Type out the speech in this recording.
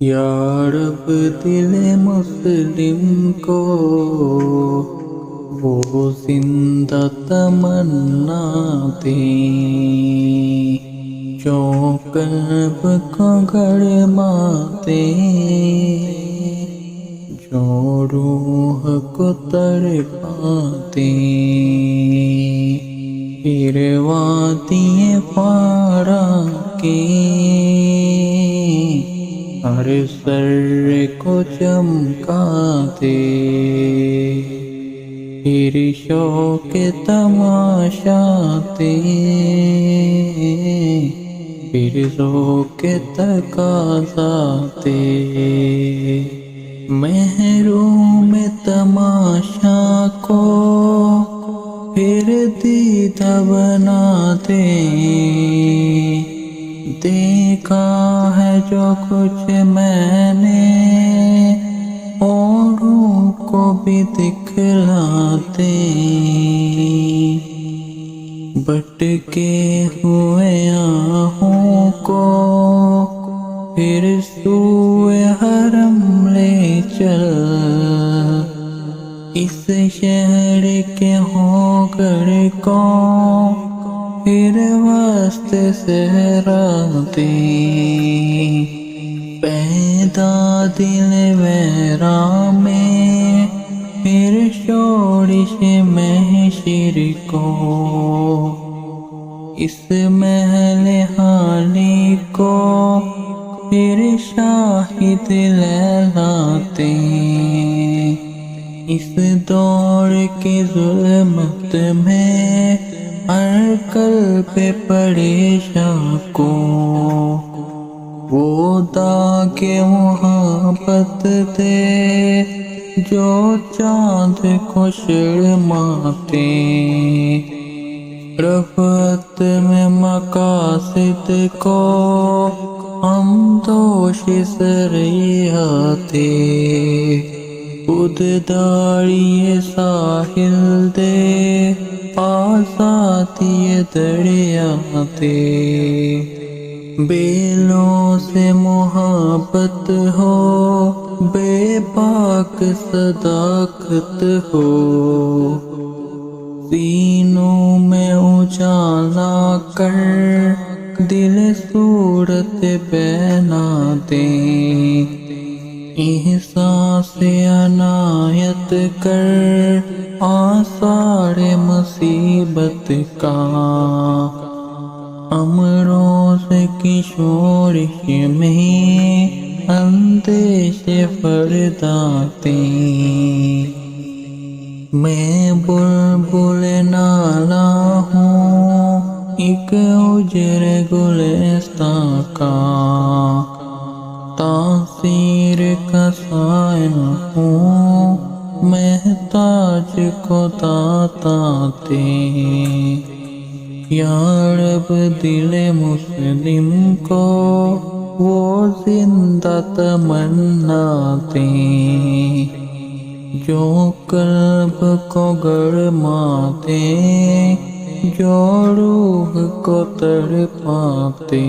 یا رب دل مسلم کو وہ زندہ تمنا دے جو قلب کو گرماتے، جو روح کو تڑپاتے، پھر وادی پارا کے ہر سر کو چمکاتے، پھر شوق تماشاتے، پھر ذوق تقاضاتے، محروم تماشا کو پھر دیدہ بناتے، دیکھا ہے جو کچھ میں نے اوروں کو بھی دکھلاتے، بھٹکے ہوئے آہوں کو پھر سوئے حرم لے چل، اس شہر کے ہوکر کو پھر وسط صحرا دے، پیدا دل ویراں میں پھر شورش محشر کو، اس محل حالی کو پھر شاہد لہلاتے، اس دور کی ظلمت میں ہر قلب پریشاں کو وہ داغ محبت دے جو چاند کو شرماتے، رفعت میں مقاصد کو ہم دوش سریحاتے، خود داری ساحل دے آزادی دریاتے، بیلوں سے محبت ہو، بے باک صداقت ہو، سینوں میں اجالا کر دل صورت بنا دے، احساس عنایت کر آثار مصیبت کا، امروز کی شورش میں اندیش فرداتے، میں بلبل نالا ہوں ایک اجر گلستاں کا، تاثیر کا سائن ہوں محتاج کو تاتے، یا رب دل مسلم کو وہ زندہ تمنا دے جو قلب کو گرماتے، جو روح کو تڑپاتے۔